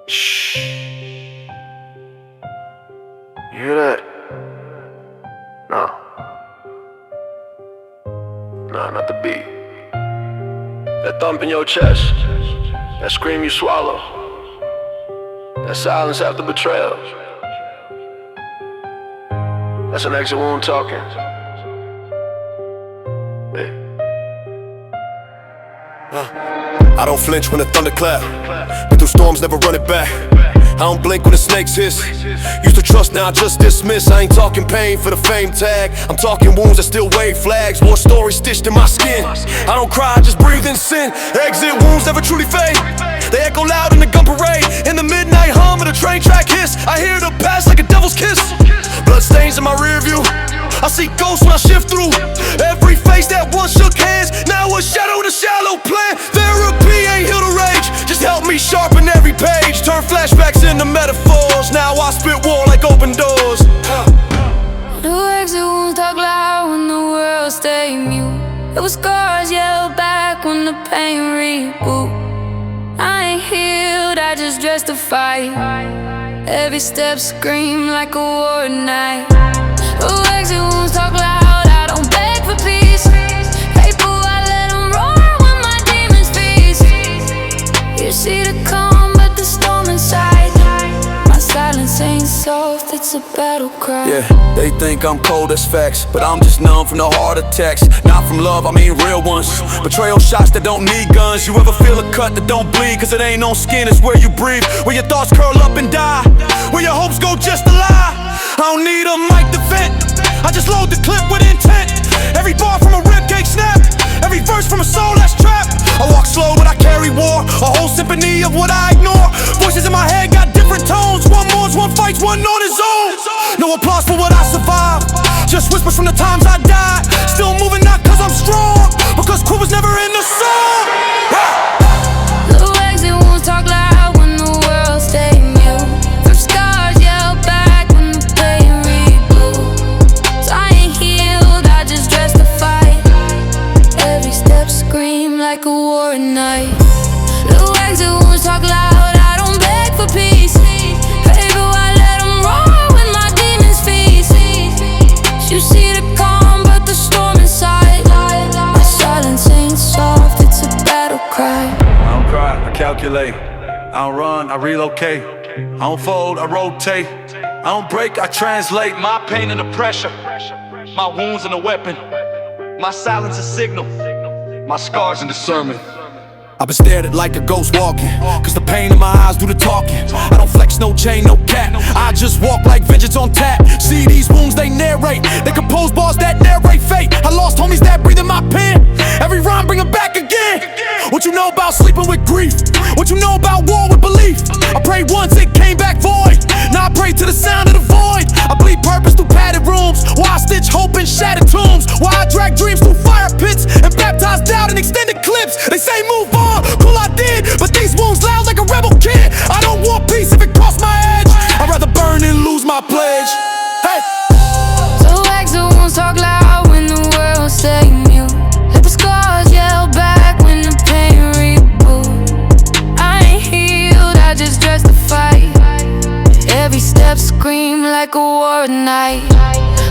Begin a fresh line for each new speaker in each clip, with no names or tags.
Shh. You hear that? No. Nah, not the beat. That thump in your chest. That scream you swallow. That silence after betrayal. That's an exit wound talking. Hey.
I don't flinch when the thunder clap. Been through storms, never run it back. I don't blink when the snakes hiss. Used to trust, now I just dismiss. I ain't talking pain for the fame tag. I'm talking wounds that still wave flags. More stories stitched in my skin. I don't cry, I just breathe in sin. Exit wounds never truly fade. They echo loud in the gun parade. In the midnight hum of the train track hiss. I hear the past like a devil's kiss. Blood stains in my rear view. I see ghosts when I shift through. Every face that once shook hands, now a shadow in a shallow plan. Therapy ain't heal the rage, just help me sharpen every page. Turn flashbacks into metaphors, now I spit war like open doors.
New exit wounds talk loud when the world stay mute. It was scars yell back when the pain reboot. I ain't healed, I just dressed to fight. Every step scream like a war night. New exit wounds talk loud, I don't beg for peace. Paper, I let them roar when my demons feast. You see the calm, but the storm inside. My silence ain't soft, it's a battle cry.
Yeah, they think I'm cold as facts, but I'm just numb from the heart attacks. Not from love, I mean real ones. Betrayal shots that don't need guns. You ever feel a cut that don't bleed? Cause it ain't on skin, it's where you breathe. Where your thoughts curl up and die. Where your hopes go just to lie. I don't need a mic to vent, I just load the clip with intent. Every bar from a ribcage snap, every verse from a soul that's trapped. I walk slow but I carry war, a whole symphony of what I ignore. Voices in my head got different tones. One mourns, one fights, one on his own. No applause for what I survived, just whispers from the times I died. Still moving not cause I'm strong, because quit was never in the song.
Blue exit wounds talk loud when the world stay mute. From scars yell back when the pain reboots. I ain't healed, I just dressed to fight. Every step scream like a war night. Blue exit wounds talk loud, I don't beg for peace. Paper, I let them roar when my demons feast. You see the calm, but the storm inside. My silence ain't soft, it's a battle cry.
I don't cry, I calculate. I don't run, I relocate. I don't fold, I rotate. I don't break, I translate. My pain into pressure, my wounds into weapon. My silence a signal, my scars into sermon.
I've been stared at like a ghost walking, cause the pain in my eyes do the talking. I don't flex, no chain, no cap. I just walk like vengeance on tap. See these wounds, they narrate. They compose bars that narrate fate. I lost homies that breathe in my pen. Every rhyme bring them back again. What you know about sleeping with grief? What you know about war with belief? I prayed once, it came back void. Now I pray to the sound of the void. I bleed purpose through padded rooms. Why I stitch hope in shattered tombs. Why I drag dreams through fire pits and baptize doubt in extended clips. They say move on, cool I did, but these wounds loud like a rebel kid. I don't want peace if it crossed my edge. I'd rather burn than lose my pledge. Hey.
So exit wounds talk loud when the world stay mute. Let the scars yell back when the pain reboots. I ain't healed, I just dressed to fight. Every step scream like a war night.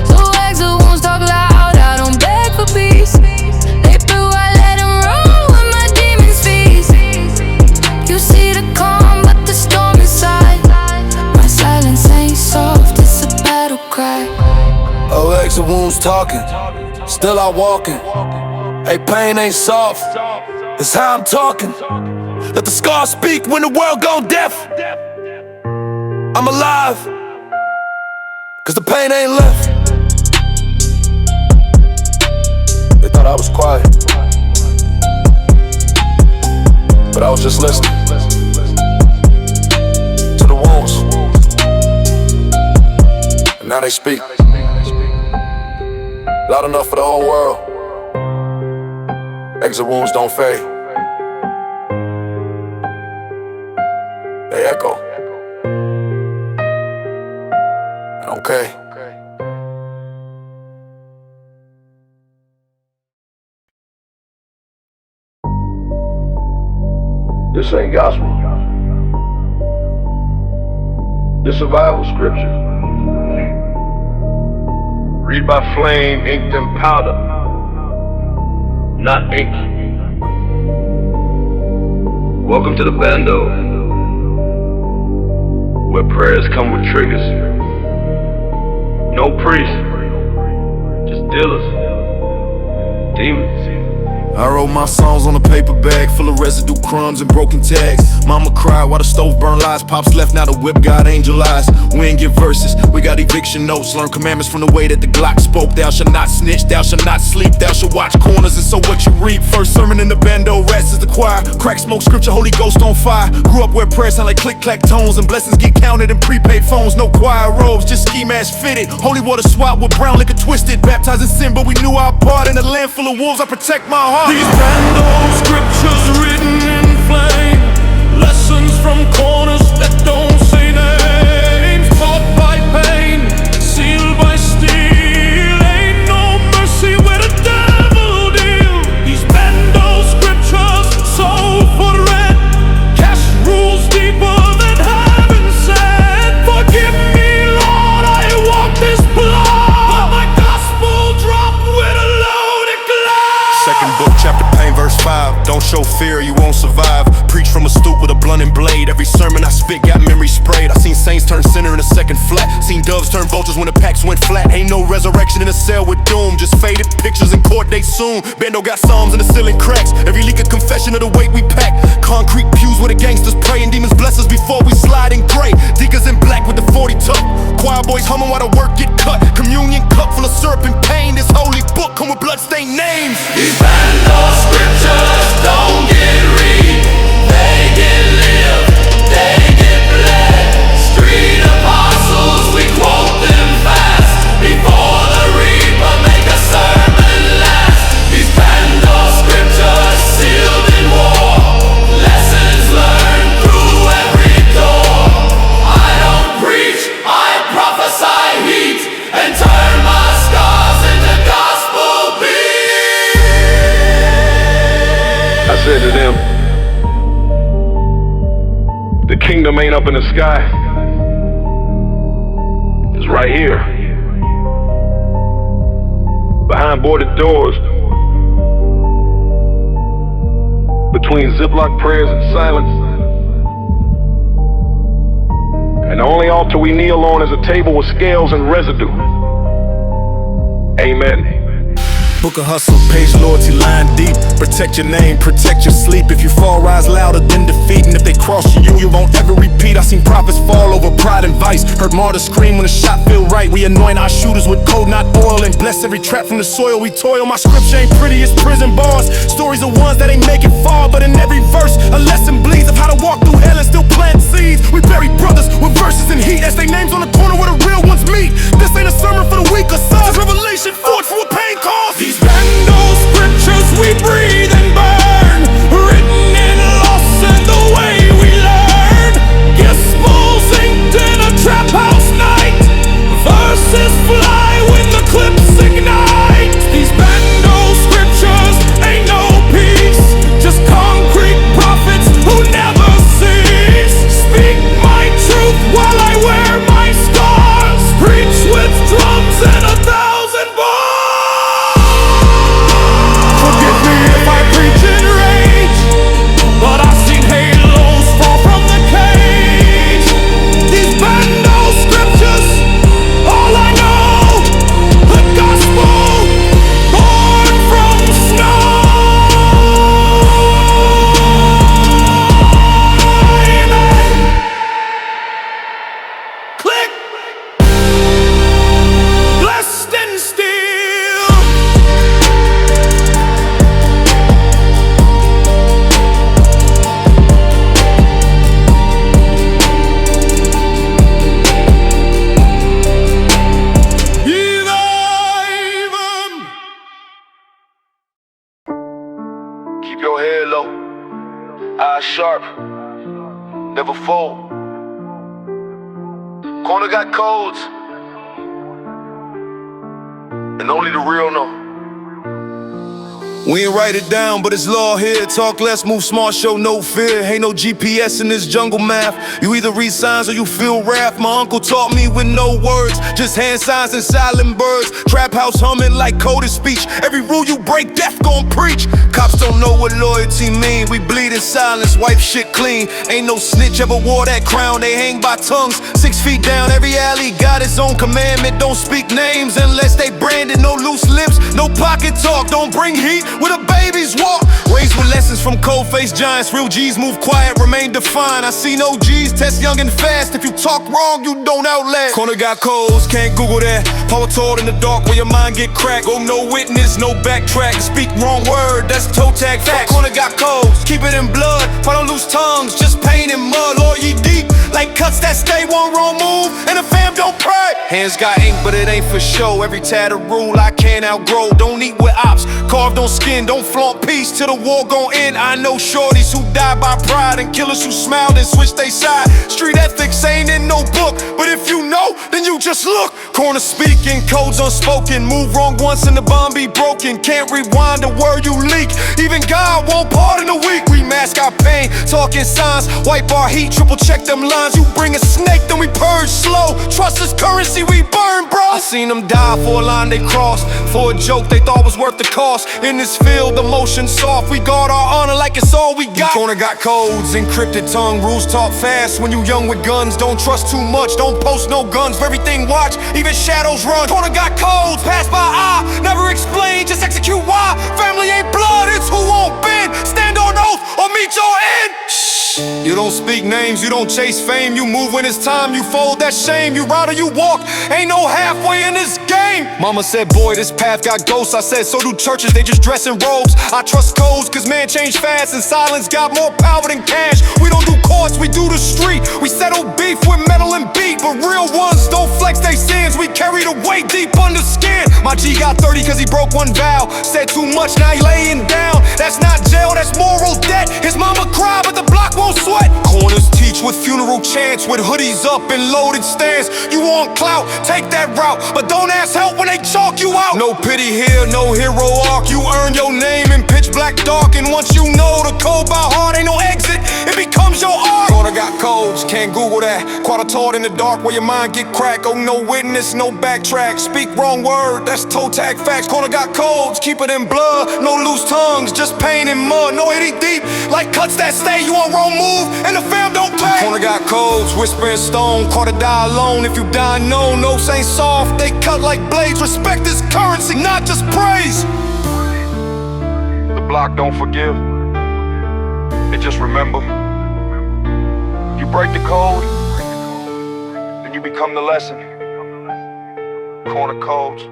So exit wounds talk loud, I don't beg for peace. They through, I let them roll when my demons feast. You see the calm, but the storm inside. My silence ain't soft, it's a battle cry.
Oh, exit wounds talking, still out walking. Hey, pain ain't soft, it's how I'm talking. Let the scars speak when the world gone deaf. I'm alive, cause the pain ain't left. They thought I was quiet, but I was just listening to the wounds. And now they speak loud enough for the whole world. Exit wounds don't fade, they echo. Okay.
This ain't gospel. The survival scripture. Read by flame, inked in powder, not ink. Welcome to the bando, where prayers come with triggers. No priest, just dealers, demons.
I wrote my songs on a paper bag full of residue, crumbs, and broken tags. Mama cried while the stove burned lies. Pops left, now the whip got angel eyes. We ain't get verses, we got eviction notes. Learn commandments from the way that the Glock spoke. Thou shalt not snitch, thou shalt not sleep, thou shalt watch corners, and so what you reap. First sermon in the bando, rest is the choir. Crack, smoke, scripture, Holy Ghost on fire. Grew up where prayers sound like click-clack tones, and blessings get counted in prepaid phones. No choir robes, just ski mask fitted. Holy water swap with brown liquor twisted. Baptized in sin, but we knew our part. In a land full of wolves, I protect my heart.
These bando scriptures written in flame, lessons from corners that don't say names, taught by pain, sealed by steel. Ain't no mercy where the devil deal. These bando scriptures so for red, cash rules deeper than heaven said. Forgive me, Lord, I walk this block, but my gospel dropped with a loaded glass.
Second book, chapter pain, verse 5. Don't show fear, you won't survive. Preach from a stoop with a blunt and blade. Every sermon I spit got memory sprayed. I seen saints turn sinner in a second flat. Seen doves turn vultures when the packs went flat. Ain't no resurrection in a cell with doom, just faded pictures in court day soon. Bando got psalms in the ceiling cracks. Every leak a confession of the weight we pack. Concrete pews where the gangsters pray, and demons bless us before we slide in gray. Deacons in black with the 40 tuck. Choir boys humming while the work get cut. Communion cup full of syrup and pain. This holy book come with bloodstained names.
These bando scriptures don't get read, they get lived, they get bled. Street apostles, we quote them fast, before the reaper make a sermon last. These bando scriptures sealed in war, lessons learned through every door. I don't preach, I prophesy heat, and turn my scars into gospel beats.
I said to them, the kingdom ain't up in the sky, it's right here, behind boarded doors, between Ziploc prayers and silence. And the only altar we kneel on is a table with scales and residue. Amen.
Book a hustle, page loyalty, line deep. Protect your name, protect your sleep. If you fall, rise louder than defeat. And if they cross you won't ever repeat. I seen prophets fall over pride and vice. Heard martyrs scream when the shot feel right. We anoint our shooters with cold, not oil, and bless every trap from the soil we toil. My scripture ain't pretty, it's prison bars. Stories of ones that ain't make it far, but in every verse a lesson bleeds of how to walk through hell and still plant seeds. We bury brothers with verses and heat. That's they names on the corner where the real ones meet. This ain't a sermon for the weak or soft. It's revelation forged for what pain caused.
These bando scriptures we breathe and burn, written in loss and the way we learn. Gospels inked in a trap house night, verses fly when the clips ignite. These bando scriptures ain't no peace, just concrete prophets who never cease. Speak my truth while I wear my scars, preach with drums and 1,000 bars. Forgive me if I preach in rage, but I've seen halos fall from the cage. These bando scriptures, all I know, the gospel born from snow. Amen. Click. Blessed and still.
Keep your head low, eyes sharp, never fold. Corner got codes, and only the real know.
We ain't write it down, but it's law here. Talk less, move smart, show no fear. Ain't no GPS in this jungle math. You either read signs or you feel wrath. My uncle taught me with no words, just hand signs and silent birds. Trap house humming like coded speech. Every rule you break, death gon' preach. Cops don't know what loyalty mean. We bleed in silence, wipe shit clean. Ain't no snitch ever wore that crown. They hang by tongues, 6 feet down. Every alley got its own commandment. Don't speak names unless they branded. No loose lips, no pocket talk. Don't bring heat where the babies walk. Raised with lessons from cold-faced giants. Real G's move quiet, remain defined. I seen OGs test young and fast. If you talk wrong, you don't outlast. Corner got codes, can't Google that. Power taught in the dark where your mind get cracked. Go no witness, no backtrack. Speak wrong word, that's toe tag fact. Corner got codes, keep it in blood. Fight on loose tongues, just pain and mud. Lord, ye deep like cuts that stay. One wrong move and the fam don't pray. Hands got ink, but it ain't for show. Every tattered rule I can't outgrow. Don't eat with ops, carved on skin. Don't flaunt peace till the war gon' end. I know shorties who die by pride and killers who smiled and switched they side. Street ethics ain't in no book, but if you know, then you just look. Corner speaking, codes unspoken. Move wrong once and the bond be broken. Can't rewind the word you leak. Even God won't pardon the weak. We mask our pain, talking signs, wipe our heat, triple check them lines. You bring a snake, then we purge slow. Trust is currency, we burn, bro. I seen them die for a line they crossed, for a joke they thought was worth the cost. In this field, the motion soft. We guard our honor like it's all we got. Corner got codes, encrypted tongue, rules taught fast. When you young with guns, don't trust too much. Don't post no guns, for everything watch, even shadows run. Corner got codes, passed by eye, never explain, just execute why. Family ain't blood, it's who won't bend. Stand on oath or meet your end. You don't speak names, you don't chase fame. You move when it's time, you fold that shame. You ride or you walk, ain't no halfway in this game. Mama said, boy, this path got ghosts. I said, so do churches, they just dress in robes. I trust codes, cause man change fast, and silence got more power than cash. We don't do courts, we do the street. We settle beef with metal and beat, but real ones don't flex they sins. We carry the weight deep under skin. My G got 30 cause he broke one vow. Said too much, now he laying down. That's not jail, that's moral debt. His mama cried, but the block won't sweat. Corners teach with funeral chants, with hoodies up and loaded stands. You want clout, take that route, but don't ask help when they chalk you out. No pity here, no hero arc. You earn your name in pitch black dark, and once you know the code by heart, ain't no exit, it becomes your art. Corner got codes, can't Google that. Quarter taught in the dark where your mind get cracked. Oh, no witness, no backtrack. Speak wrong word, that's toe tag facts. Corner got codes, keep it in blood. No loose tongues, just pain and mud. No 80 deep, like cuts that stay. You on wrong move, and the fam don't play. Corner got codes, whispering stone. Quarter die alone, if you die known. Notes ain't soft, they cut like blades. Respect is currency, not just praise. The block don't forgive, they just remember. You break the code, then you become the lesson. Corner codes,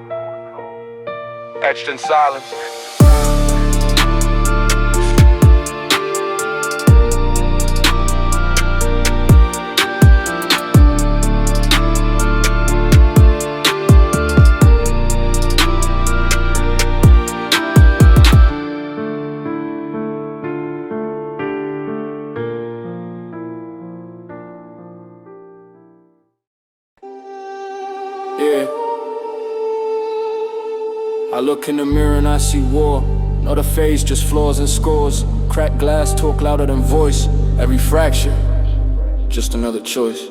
etched in silence.
Yeah. I look in the mirror and I see war. Not a face, just flaws and scores. Cracked glass talk louder than voice. Every fracture, just another choice.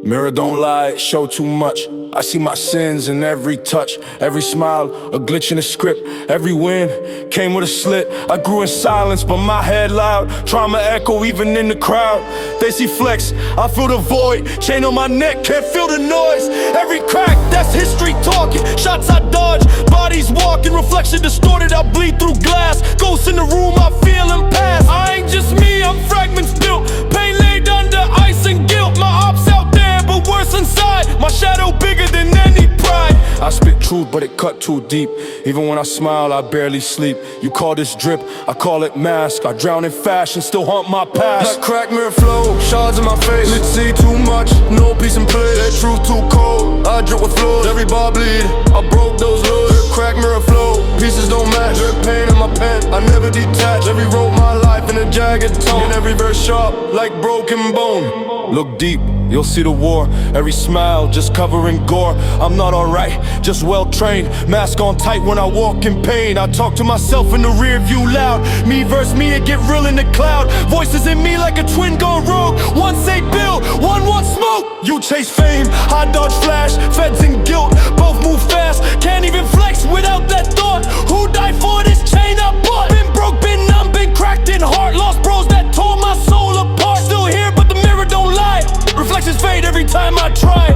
Mirror don't lie, it show too much. I see my sins in every touch, every smile, a glitch in the script. Every win came with a slit. I grew in silence, but my head loud. Trauma echo even in the crowd. They see flex, I feel the void. Chain on my neck, can't feel the noise. Every crack, that's history talking. Shots I dodge, bodies walking. Reflection distorted, I bleed through glass. Ghosts in the room, I feel and pass. I ain't just me, I'm fragments built. Pain laid under ice and guilt. My ops out there, but worse inside. My shadow bigger than any pride. I spit truth, but it cut too deep. Even when I smile, I barely sleep. You call this drip, I call it mask. I drown in fashion, still haunt my past. Like crack mirror flow, shards in my face. Let's see too much, no peace and play. That truth too cold, I drip with flows. Every bar bleed, I broke those laws. Crack mirror flow, pieces don't match. Pain in my pen, I never detach. Every wrote my life in a jagged tone. In every verse
sharp like broken bone. Look deep, you'll see the war. Every smile just covering gore. I'm not alright, just well trained. Mask on tight when I walk in pain. I talk to myself in the rear view loud. Me versus me, it get real in the cloud. Voices in me like a twin gone rogue. One say Bill, one wants smoke. You chase fame, I dodge flash. Feds and guilt, both move fast. Can't even flex without that thought. Who died for this chain I bought? Been broke, been numb, been cracked in heart. Lost bros that tore my soul apart. Still here but the mirror don't lie. Reflections fade every time I try.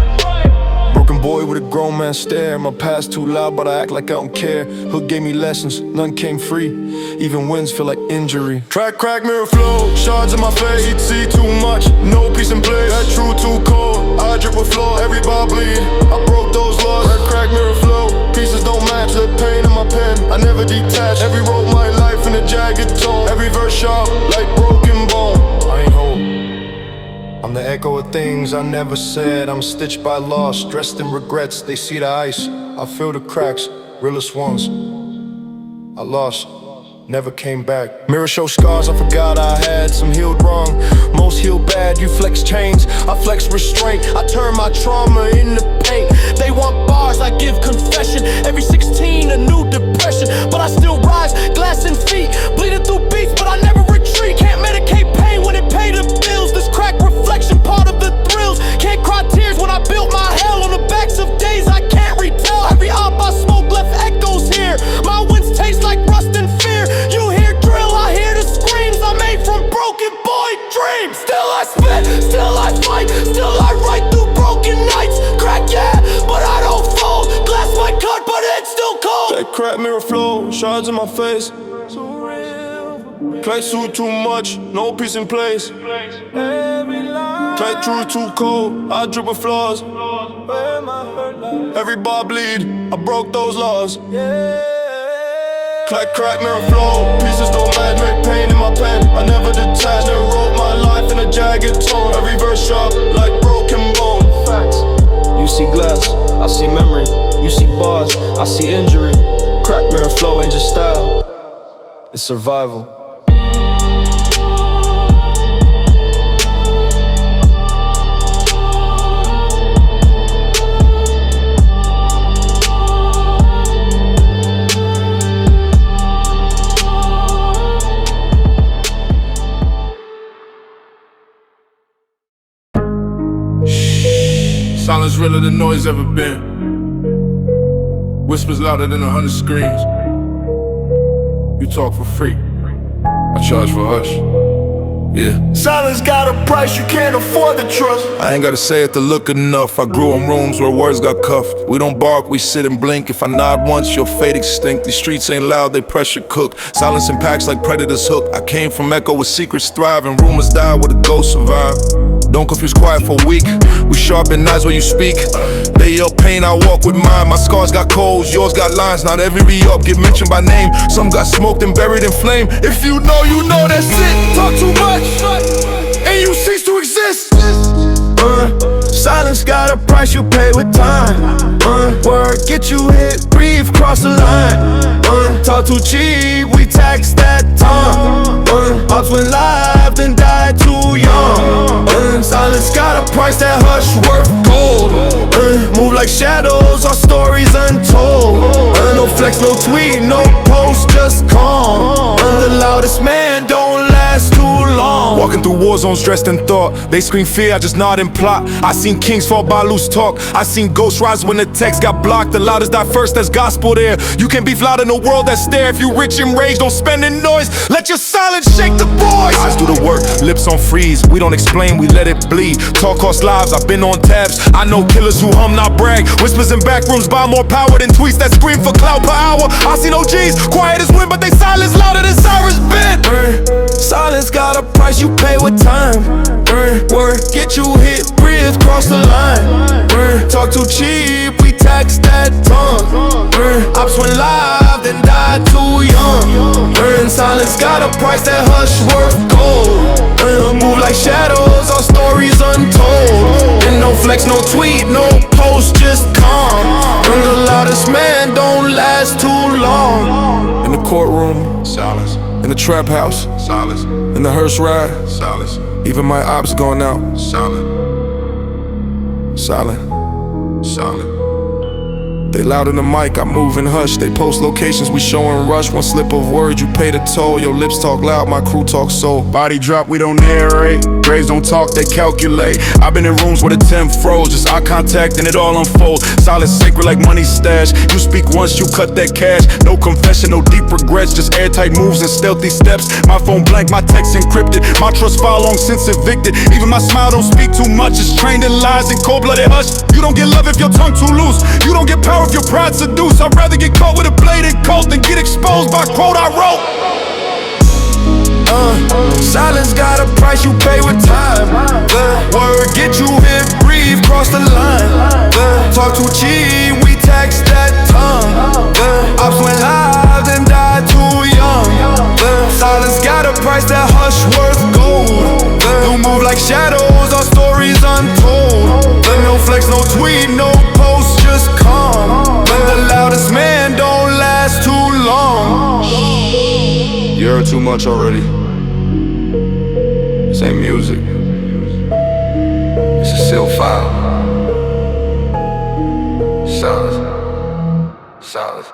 Broken boy with a grown man stare. My past too loud but I act like I don't care. Hood gave me lessons, none came free. Even wins feel like injury. Track, crack, mirror flow, shards in my face. See too much, no peace in place. That true too cold, I drip with flow. Every bar bleed, I broke those laws. Track, crack, mirror flow, pieces don't match. The pain in my pen, I never detach. Every road my life in a jagged tone. Every verse sharp like broken bone. I ain't whole, I'm the echo of things I never said. I'm stitched by loss, dressed in regrets. They see the ice, I feel the cracks. Realest ones I lost, never came back. Mirror show scars I forgot I had. Some healed wrong, most healed bad. You flex chains, I flex restraint. I turn my trauma into paint. They want bars, I give confession. Every 16 a new depression, but I still rise, glass and feet. Bleeding through beats, but I never retreat. Can't medicate pain when it pay the bills. This crack reflection, part of the thrills. Can't cry tears when I built my hell on the backs of days I can't retell. Every op I smoke left echoes here. My winds taste like rust and fear. You hear drill, I hear the screams I made from broken boy dreams. Still I spit, still I fight, still I write through broken nights. Crack, yeah, but I don't fold. Glass might cut, but it's still cold. That crack mirror flow, shards in my face. Play too much, no peace in place. Play true too cold, I drip with flaws. Every bar bleed, I broke those laws. Clack, crack, mirror flow, pieces don't match. Make pain in my pen, I never detach. Never wrote my life in a jagged tone. Every verse sharp like broken bone. Facts. You see glass, I see memory. You see bars, I see injury. Crack, mirror flow ain't just style, it's survival.
Silence realer than noise ever been. Whispers louder than 100 screams. You talk for free, I charge for hush. Yeah.
Silence got a price you can't afford to trust.
I ain't gotta say it to look enough. I grew in rooms where words got cuffed. We don't bark, we sit and blink. If I nod once, your fate extinct. These streets ain't loud, they pressure cook. Silence impacts like predators hook. I came from echo where secrets thrive and rumors die where the ghosts survive. Don't confuse quiet for weak. We sharpen knives when you speak. They yell pain, I walk with mine. My scars got codes, yours got lines. Not every re-up get mentioned by name. Some got smoked and buried in flame. If you know that's it. Talk too much and you cease to exist.
Silence got a price you pay with time. Word get you hit, breathe, cross the line. Talk too cheap, we tax that tongue. Ops went live, then died too young. Silence got a price, that hush worth gold. Move like shadows, our stories untold. No flex, no tweet, no post, just calm. The loudest man don't last too long.
Walking through war zones dressed in thought. They scream fear, I just nod and plot. I seen kings fall by loose talk. I seen ghosts rise when the text got blocked. The loudest die first, there's gospel there. You can't be loud in a world that's there. If you rich and rage, don't spend in noise. Let your silence shake the voice. Eyes do the work, lips on freeze. We don't explain, we let it bleed. Talk costs lives, I've been on tabs. I know killers who hum, not brag. Whispers in back rooms buy more power than tweets that scream for clout per hour. I see no G's, quiet as wind, but they silence louder than Cyrus been.
Silence got a price you pay with time. Word get you hit, breathe, cross the line. Talk too cheap, we tax that tongue. Ops went live, then died too young. Silence got a price, that hush worth gold. Move like shadows, our stories untold. And no flex, no tweet, no post, just calm. The loudest man don't last too long.
In the courtroom, silence. In
the trap house,
Silence,
in the hearse ride,
silence,
even my ops going out,
silent,
silent.
silent.
They loud in the mic, I move and hush. They post locations, we showin' rush. One slip of word, you pay the toll. Your lips talk loud, my crew talk soul.
Body drop, we don't narrate. Graves don't talk, they calculate. I've been in rooms where the 10 froze, just eye contact and it all unfolds. Solid sacred like money stash. You speak once, you cut that cash. No confession, no deep regrets, just airtight moves and stealthy steps. My phone blank, my text encrypted. My trust file long since evicted. Even my smile don't speak too much. It's trained in lies and cold-blooded hush. You don't get love if your tongue too loose. You don't get power if your pride seduce. I'd rather get caught with a bladed coat than get exposed by a quote I wrote.
Silence got a price you pay with time. The word get you here, breathe, cross the line. The talk too cheap, we tax that tongue. The ops went live, then died too young. The silence got a price, that hush worth gold. You move like shadows, our stories untold. The no flex, no tweet, no post, just calm. But the loudest man don't last too long.
You heard too much already. This ain't music. It's a sealed file. Silence. Silence.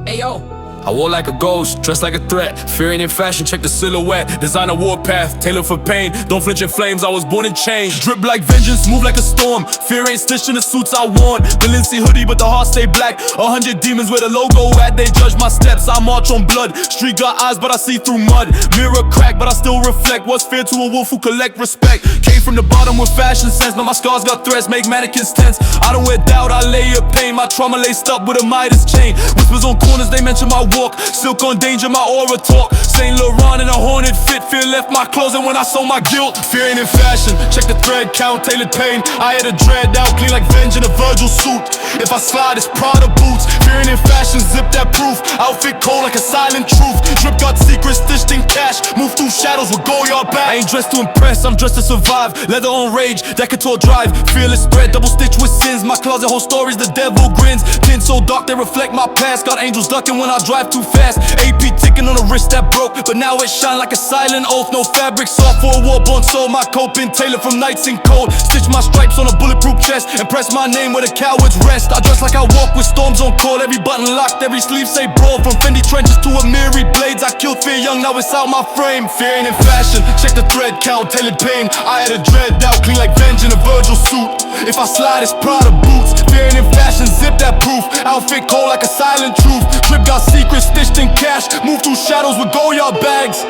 Ayo. I walk like a ghost, dressed like a threat. Fearing in fashion, check the silhouette. Design a warpath, tailored for pain. Don't flinch in flames, I was born in chains. Drip like vengeance, move like a storm. Fear ain't stitched in the suits I worn. Balenci hoodie, but the heart stay black. 100 demons where the logo at, they judge my steps. I march on blood. Street got eyes, but I see through mud. Mirror crack, but I still reflect. What's fear to a wolf who collect respect? Came from the bottom with fashion sense, but my scars got threats, make mannequins tense. I don't wear doubt, I lay your pain. My trauma laced up with a Midas chain. Whispers on corners, they mention my walk. Silk on danger, my aura talk. Saint Laurent in a horned fit. Fear left my closet when I saw my guilt. Fear ain't in fashion, check the thread count, tailored pain. I had a dread out, clean like Venge in a Virgil suit. If I slide, it's Prada boots. Fear ain't in fashion, zip that proof. Outfit cold like a silent truth. Drip got secrets, stitched in cash. Move through shadows with Goyard back. I ain't dressed to impress, I'm dressed to survive. Leather on rage, Decatur drive. Fearless thread, double stitch with sins. My closet holds stories, the devil grins. Tint so dark, they reflect my past. Got angels ducking when I drive too fast. AP ticking on the wrist that broke, but now it shine like a silent oath. No fabric, soft for a war-born soul. My coat been tailored from nights in cold. Stitch my stripes on a bulletproof chest and press my name where the cowards rest. I dress like I walk with storms on call. Every button locked, every sleeve say brawl. From Fendi trenches to Amiri blades, I killed fear young, now it's out my frame. Fear ain't in fashion, check the thread count, tailored pain. I had a dread out, clean like Venge in a Virgil suit. If I slide, it's Prada boots. Fear ain't in fashion, zip that proof. Outfit cold like a silent truth. Drip got secrets stitched in cash. Move through shadows with Goyard bags.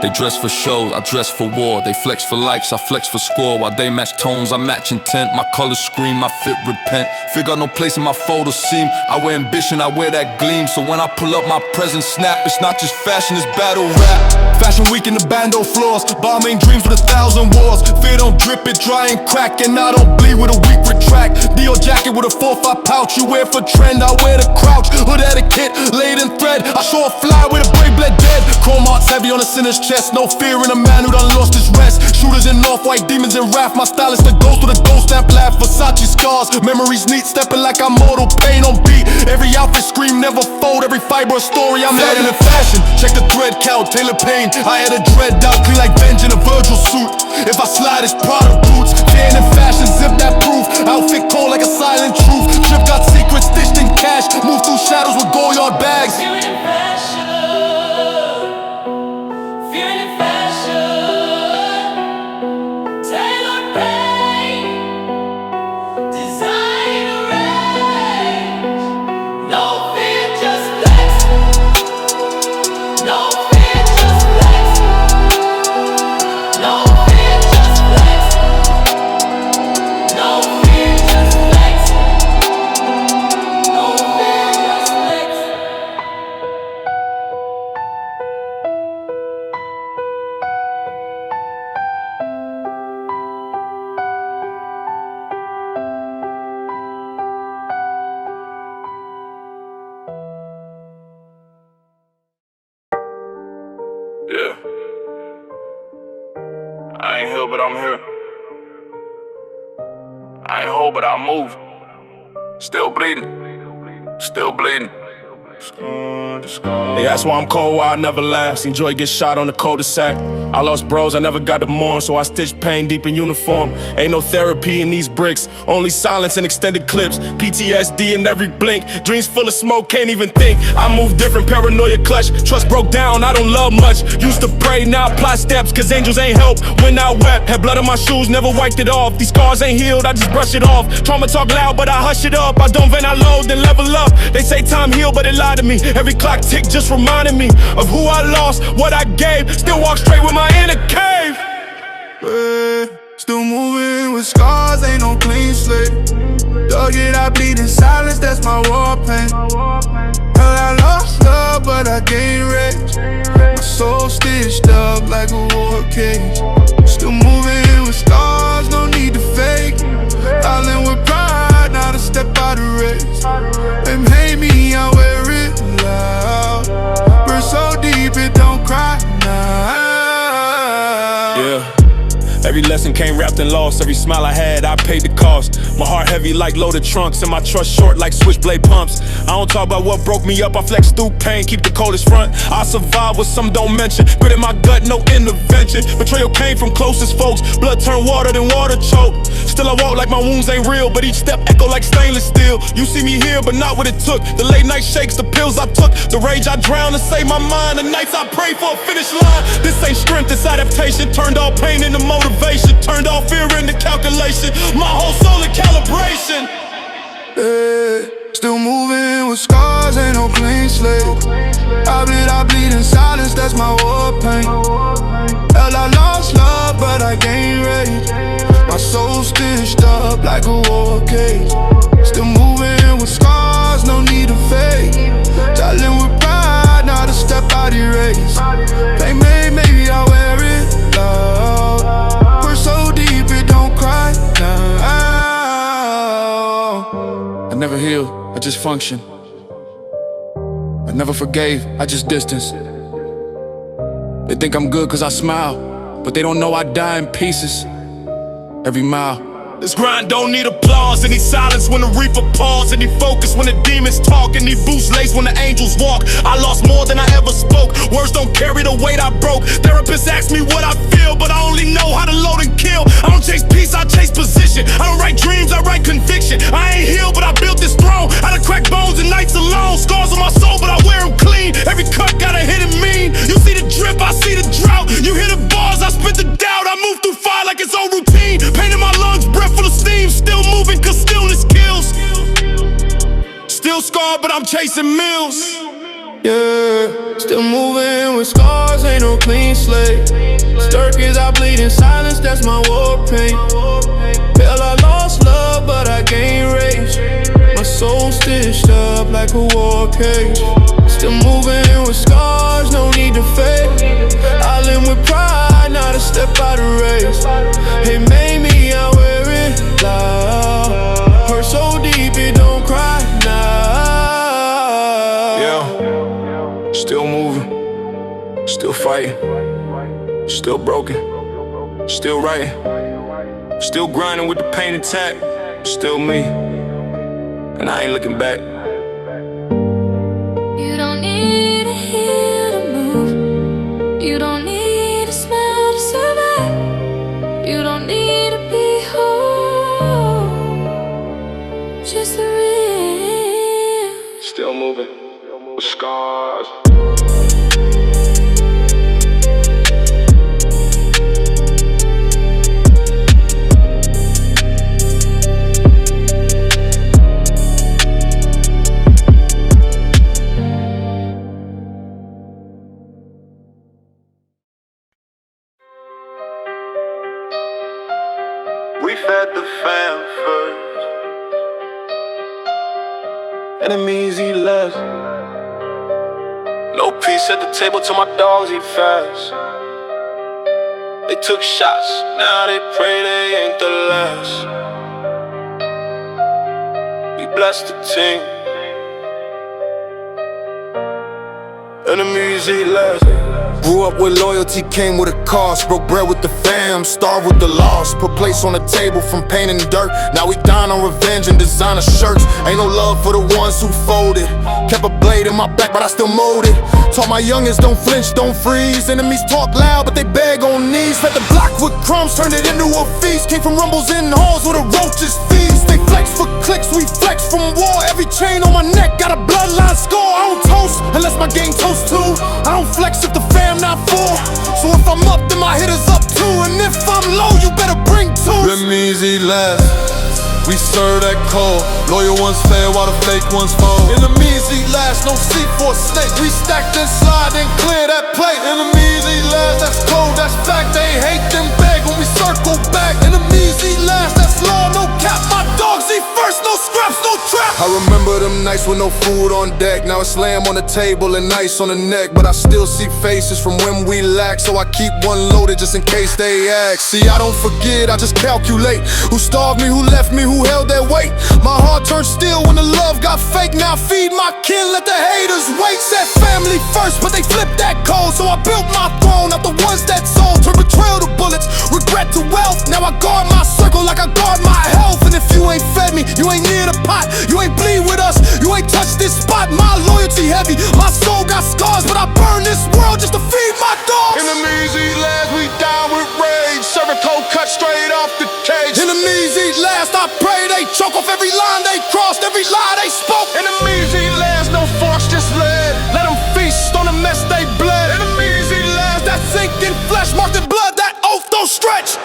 They dress for show, I dress for war. They flex for likes, I flex for score. While they match tones, I match intent. My colors scream, my fit repent. Fear got no place in my photo seam. I wear ambition, I wear that gleam. So when I pull up, my presence snap. It's not just fashion, it's battle rap. Fashion week in the bando floors. Bombing dreams with 1,000 wars. Fear don't drip, it dry and crack. And I don't bleed with a weak retract. Dior jacket with a 4-5 pouch. You wear for trend, I wear the crouch. Hood etiquette, laid in thread. I show a fly with a brave bled dead. Chrome hearts heavy on a sinner's chest. No fear in a man who done lost his rest. Shooters in off-white, demons in wrath. My style is the ghost with a ghost stamp laugh. Versace scars, memories neat. Stepping like I'm mortal, pain on beat. Every outfit scream, never fold. Every fiber a story, I'm heading in fashion. Check the thread count, tailored pain. I had a dread out, clean like Venge in a Virgil suit. If I slide, it's Prada boots. Fear in fashion, zip that proof. Outfit cold like a silent truth. Drip got secrets stitched in cash. Move through shadows with Goyard bags.
Yeah. I ain't here, but I'm here. I ain't whole,
cold, but I move. Still bleeding, still bleeding. Yeah, that's why I'm cold, why I never laugh. Seen Joy get shot on the cul-de-sac. I lost bros, I never got to mourn, so I stitched pain deep in uniform. Ain't no therapy in these bricks, only silence and extended clips. PTSD in every blink, dreams full of smoke, can't even think. I move different, paranoia clutch. Trust broke down, I don't love much. Used to pray, now apply steps, cause angels ain't help when I wept. Had blood on my shoes, never wiped it off. These scars ain't healed, I just brush it off. Trauma talk loud, but I hush it up. I don't vent, I load, then level up. They say time heal, but it lied to me. Every clock tick just reminded me of who I lost, what I gave. Still walk straight with my inner cave.
Still moving with scars, ain't no clean slate. Dug it, I bleed in silence, that's my war pain. Hell, I lost love, but I gained rage. My soul stitched up like a war cage. Still moving with scars, no need to fake. Island with pride, not a step out of race. They made me, I wear it loud. We're so deep, it don't cry now.
Yeah. Every lesson came wrapped in loss. Every smile I had, I paid the cost. My heart heavy like loaded trunks, and my trust short like switchblade pumps. I don't talk about what broke me up, I flex through pain, keep the coldest front. I survive what some don't mention. Grit in my gut, no intervention. Betrayal came from closest folks. Blood turned water, then water choked. Still I walk like my wounds ain't real, but each step echo like stainless steel. You see me here, but not what it took. The late night shakes, the pills I took, the rage I drowned to save my mind. The nights I pray for a finish line. This ain't strength, it's adaptation. Turned all pain into motivation, turned all fear into calculation. My whole soul in calibration.
Still moving with scars, ain't no clean slate. I bleed in silence, that's my war pain. Hell, I lost love, but I gained rage. My soul stitched up like a war cage. Still moving with scars, no need to fake. Telling with pride, not a step out the race. They made, maybe I wear it loud. We're so deep, it don't cry now.
I never healed, I just function. I never forgave, I just distance. They think I'm good cause I smile, but they don't know I die in pieces every mile.
This grind don't need applause. Any silence when the reaper pause. Any focus when the demons talk. Any boost lace when the angels walk. I lost more than I ever spoke. Words don't carry the weight I broke. Therapists ask me what I feel, but I only know how to load and kill. I don't chase peace, I chase position. I don't write dreams, I write conviction. I ain't healed, but I built this throne. Out of cracked bones and nights alone. Scars on my soul, but I wear them clean. Every cut got a hit and mean. You see the drip, I see the drought. You hear the bars, I spit the doubt. I move through fire like it's old routine. Pain in my lungs, breath full of steam. Still moving cause stillness kills. Still scarred but I'm chasing mills.
Yeah, still moving with scars, ain't no clean slate. Durk is I bleed in silence, that's my war pain. Hell, I lost love but I gained rage. My soul stitched up like a war cage. Still moving with scars, no need to fake. I live with pride, not a step out of race. It made me, I wear it loud. Hurt so deep it don't cry now.
Yeah, still moving, still fighting, still broken, still writing, still grinding with the pain intact. Still me, and I ain't looking back.
You don't need a heel to move. You don't need a smile to survive. You don't need to be whole. Just the real.
Still moving, with scars.
We fed the fam first, enemies eat less. No peace at the table till my dogs eat fast. They took shots, now they pray they ain't the last. We blessed the team.
Enemies eat last.
Grew up with loyalty, came with a cost. Broke bread with the fam, starved with the loss. Put plates on the table from pain and dirt. Now we dine on revenge and designer shirts. Ain't no love for the ones who folded. Kept a blade in my back, but I still mowed it. Taught my youngins don't flinch, don't freeze. Enemies talk loud, but they beg on knees. Fed the block with crumbs, turned it into a feast. Came from rumbles in halls where the roaches feast. They flex for clicks, we flex from war. Every chain on my neck got a bloodline score. I don't toast unless my gang toast too. I don't flex if the fam not full. So if I'm up, then my hitters up too. And if I'm low, you better bring two.
Enemies eat last. We serve that cold. Loyal ones fail while the fake ones fall. Enemies eat last, no seat for a snake. We stack then slide and clear that plate. Enemies eat last, that's cold, that's fact. They hate them beg when we circle back. Enemies eat last, that's law, no cap. My dogs eat first, no scraps, no trap.
I remember them nights with no food on deck. Now it's lamb on the table and ice on the neck. But I still see faces from when we lack. So I keep one loaded just in case they ask. See, I don't forget, I just calculate. Who starved me, who left me, who held their weight. My heart turned still when the love got fake. Now I feed my kin, let the haters wait. Said family first, but they flipped that code. So I built my throne, not the ones that sold. Turned betrayal to bullets, regret to wealth. Now I guard my circle like I guard my health. And if you ain't fed me, you ain't near the pot. You ain't bleed with us, you ain't touched this spot. My loyalty heavy, my soul got scars. But I burn this world just to feed my dogs.
Enemies eat last, we down with rage. Serving cold cut straight off the cage.
Enemies eat last, I pray they choke off every line they crossed, every lie they spoke.
Enemies eat last, no force, just lead. Let them feast on the mess they bled. Enemies eat last, that sinking flesh marked in blood, that oath don't stretch.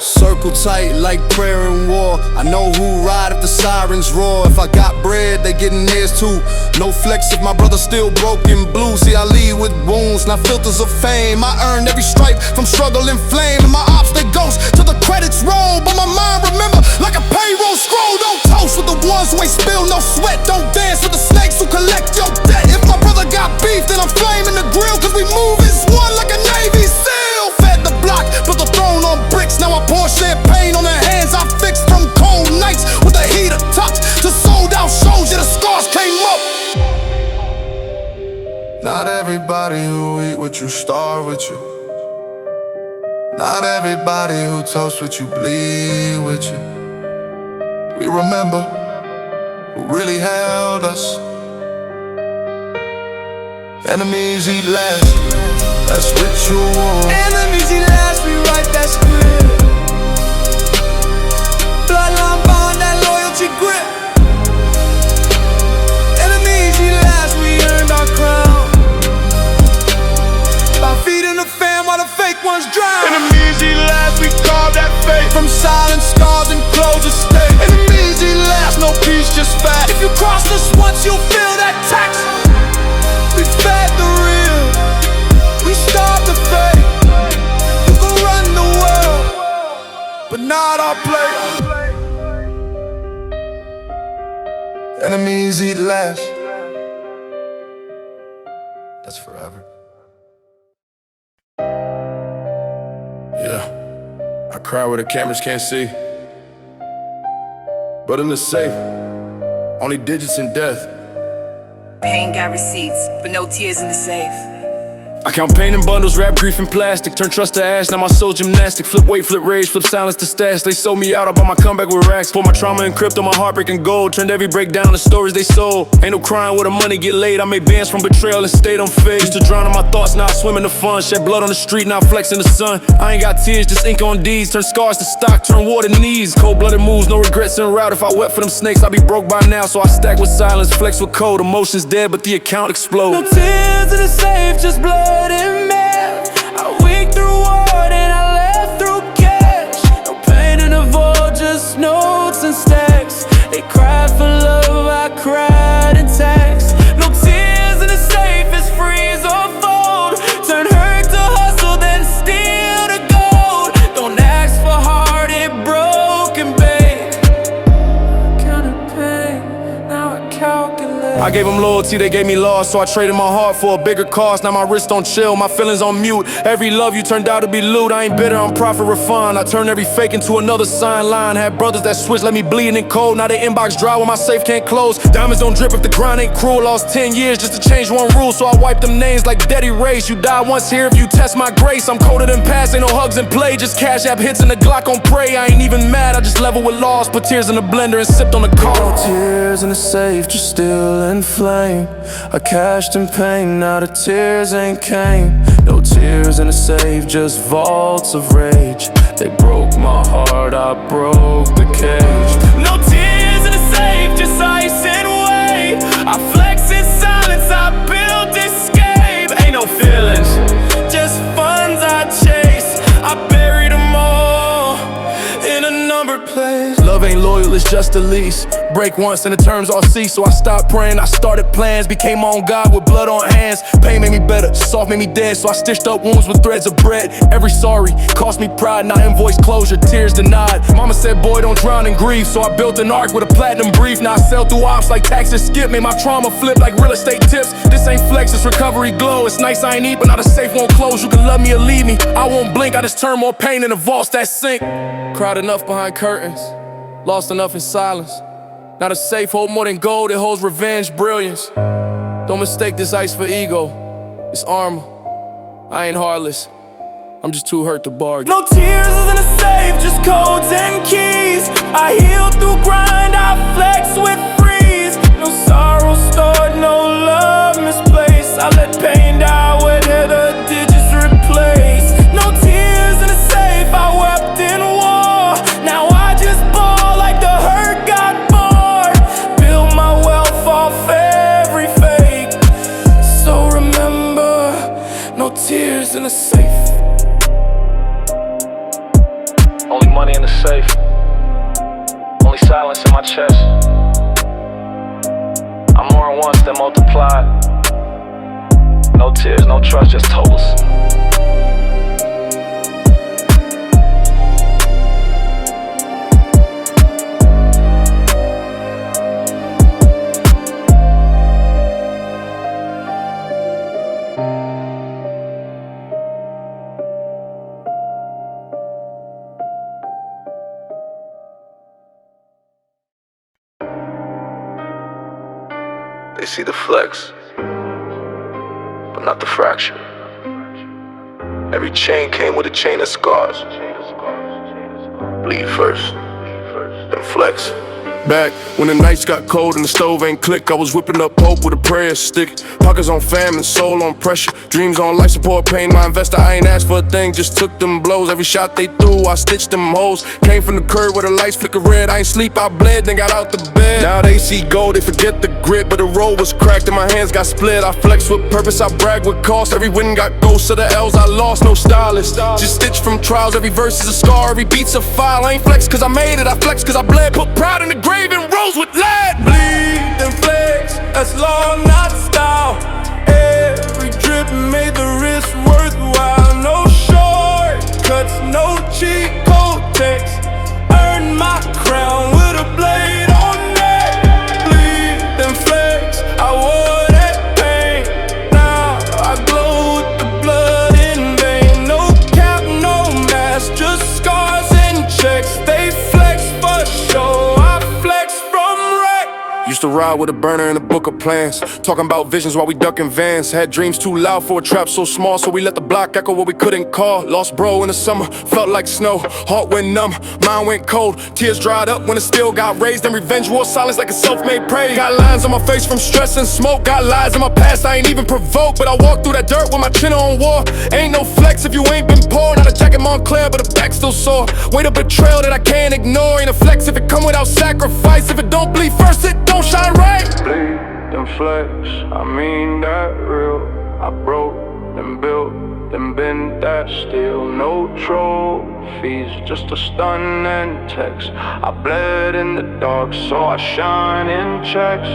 Circle tight like prayer and war. I know who ride if the sirens roar. If I got bread, they getting theirs too. No flex if my brother still broken blue. See, I lead with wounds, not filters of fame. I earned every stripe from struggle and flame. And my ops, they ghost till the credits roll. But my mind remember like a payroll scroll. Don't toast with the ones who ain't spill no sweat. Don't dance with the snakes who collect your debt. If my brother got beef, then I'm flaming the grill. Cause we move as one like a Navy SEAL. Fed the block, built the throne on bricks. Now I pour champagne on the hands I fixed. From cold nights with the heater tucked to sold out shows, yeah, the scars came up.
Not everybody who eat with you starve with you. Not everybody who toast with you bleed with you. We remember who really held us. Enemies eat last, that's ritual.
Enemies eat last, we write that script. Bloodline bond, that loyalty grip. Enemies eat last, we earned our crown. By feeding the fam while the fake ones drown.
Enemies eat last, we carve that fate.
From silent scars and closed estate.
Enemies eat last, no peace, just fat.
If you cross us once, you'll feel that tax. We fed the real, we starved the fake. You can run the world, but not our plate.
Enemies eat last. That's forever.
Yeah, I cry where the cameras can't see. But in the safe, only digits in death.
Pain got receipts, but no tears in the safe.
I count pain in bundles, wrap grief in plastic. Turn trust to ash, now my soul gymnastic. Flip weight, flip rage, flip silence to stash. They sold me out, I bought my comeback with racks. Pour my trauma in crypto, my heartbreak in gold. Turned every breakdown to stories they sold. Ain't no crying where the money get laid. I made bands from betrayal and stayed unfazed. Used to drown in my thoughts, now I swim in the fun. Shed blood on the street, now I flex in the sun. I ain't got tears, just ink on D's. Turn scars to stock, turn water to knees. Cold-blooded moves, no regrets en route. If I wept for them snakes, I'd be broke by now. So I stack with silence, flex with code. Emotions dead, but the account explode.
No tears in the safe, just blood and math. I weak through war, then I left through cash. No pain in the vault, just notes and stacks. They cried for love, I cried in tax. No tears in the safe, it's freeze or fold. Turn hurt to hustle, then steal to gold. Don't ask for heart, it broke and baked. Counted pain, now I calculate.
I gave them loyalty, they gave me loss, so I traded my heart for a bigger cost. Now my wrist on chill, my feelings on mute. Every love you turned out to be loot. I ain't bitter, I'm profit refined. I turned every fake into another sign line. Had brothers that switched, let me bleed in cold. Now they inbox dry when my safe can't close. Diamonds don't drip if the grind ain't cruel. Lost 10 years just to change one rule, so I wipe them names like dead erase. You die once here if you test my grace. I'm colder than past, ain't no hugs in play. Just cash app hits and the Glock on prey. I ain't even mad, I just level with loss. Put tears in the blender and sipped on the car.
No tears in the safe, just still in flame. I cashed in pain, now the tears ain't came. No tears in the safe, just vaults of rage. They broke my heart, I broke the cage. No tears in the safe, just ice and weight. I flex in silence, I build escape. Ain't no feelings, just funds I chase. I buried them all in a numbered place.
Love ain't loyal, it's just a lease. Break once and the terms all cease. So I stopped praying, I started plans. Became on God with blood on hands. Pain made me better, soft made me dead. So I stitched up wounds with threads of bread. Every sorry cost me pride, now invoice closure, tears denied. Mama said, boy, don't drown in grief. So I built an arc with a platinum brief. Now I sell through ops like taxes skip. Made my trauma flip like real estate tips. This ain't flex, it's recovery glow. It's nice I ain't eat, but now the safe won't close. You can love me or leave me, I won't blink. I just turn more pain in the vaults that sink. Cried enough behind curtains, lost enough in silence. Now the safe hold more than gold, it holds revenge, brilliance. Don't mistake this ice for ego, it's armor. I ain't heartless, I'm just too hurt to bargain.
No tears in the safe, just codes and keys. I heal through grind, I flex with freeze. No sorrow stored, no love misplaced. I let pain die, whatever the digits replace. No tears in the safe, I wept in war. Now I just ball like the hurt got bored. Build my wealth off every fake. So remember, no tears in the safe.
Only money in the safe, only silence in my chest. I'm more than once than multiplied. No tears, no trust, just totals.
They see the flex, but not the fracture. Every chain came with a chain of scars. Bleed first, then flex.
Back when the nights got cold and the stove ain't click, I was whipping up hope with a prayer stick. Pockets on famine, soul on pressure. Dreams on life support, pain. My investor, I ain't asked for a thing, just took them blows. Every shot they threw, I stitched them holes. Came from the curb where the lights flicker red. I ain't sleep, I bled, then got out the bed. Now they see gold, they forget the grit. But the road was cracked and my hands got split. I flex with purpose, I brag with cost. Every win got ghosts of the L's I lost, no stylist. Just stitched from trials, every verse is a scar, every beat's a file. I ain't flex cause I made it, I flex cause I bled. Put pride in the grave and rose with lead.
Bleed and flex, that's law, not style. Every drip made the risk worthwhile. No shortcuts, no cheat code text. Earn my crown with a blade on neck. Bleed and flex, I wore that pain. Now I glow with the blood in vein. No cap, no mask, just scars and checks. They flex for show, I flex from wreck.
Used to ride with a burner and a book of plans, talking about visions while we ducking vans. Had dreams too loud for a trap so small, so we let the block echo what we couldn't call. Lost bro in the summer, felt like snow. Heart went numb, mind went cold. Tears dried up when it still got raised. And revenge wore silence like a self-made praise. Got lines on my face from stress and smoke. Got lies in my past I ain't even provoked, but I walk through that dirt with my chin on war. Ain't no flex if you ain't been poor. Not a jacket Montclair, but the back still sore. Weight of betrayal that I can't ignore. Ain't a flex if it come without sacrifice. If it don't bleed first, it don't shine right.
Bleed and flex, I mean that real. I broke, then built, then bent that steel. No trophies, just a stun and text. I bled in the dark, so I shine in checks.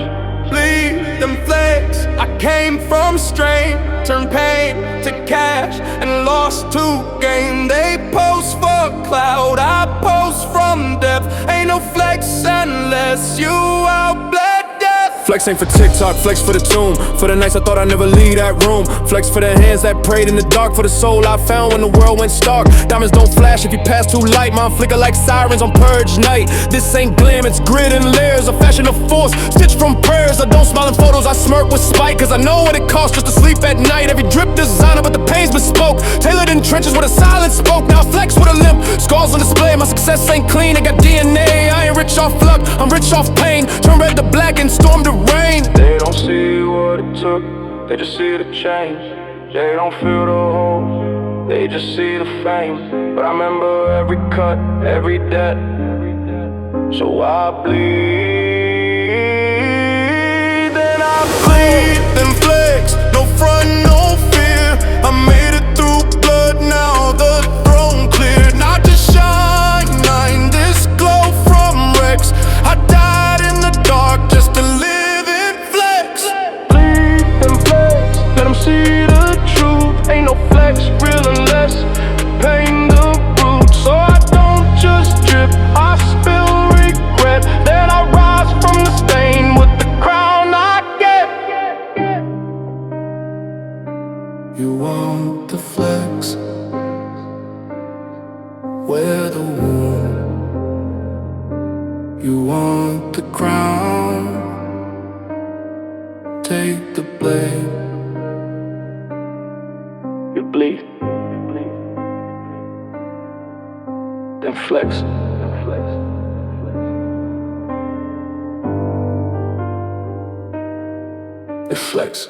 Bleed and flex, I came from strain. Turned pain to cash and lost to gain. They post for cloud, I post from depth. Ain't no flex unless you outbled death.
Flex ain't for TikTok, flex for the tomb. For the nights I thought I'd never leave that room. Flex for the hands that prayed in the dark. For the soul I found when the world went stark. Diamonds don't flash if you pass too light. Mine flicker like sirens on purge night. This ain't glam, it's grit and layers. A fashion of force, stitched from prayers. I don't smile in photos, I smirk with spite. Cause I know what it costs just to sleep at night. Every drip designer, but the pain's bespoke. Tailored in trenches with a silent spoke. Now I flex with a limp, scars on display. My success ain't clean, I got DNA. I ain't rich off luck, I'm rich off pain. Turn red to black and storm to rain.
They don't see what it took, they just see the change. They don't feel the hole, they just see the fame. But I remember every cut, every debt, so I bleed. Then I bleed, then flex, no front, no fear. I made it through blood, now the throne cleared. Not to shine, this glow from Rex. I died in the dark just to live in flex. Bleed and flex, let them see the truth. Ain't no flex real unless pain the root. So I don't just drip, I spill regret. Then I rise from the stain with the crown I get.
You want the flex, wear the wound. You want the crown, take the blame.
You bleed, then flex.
It flex.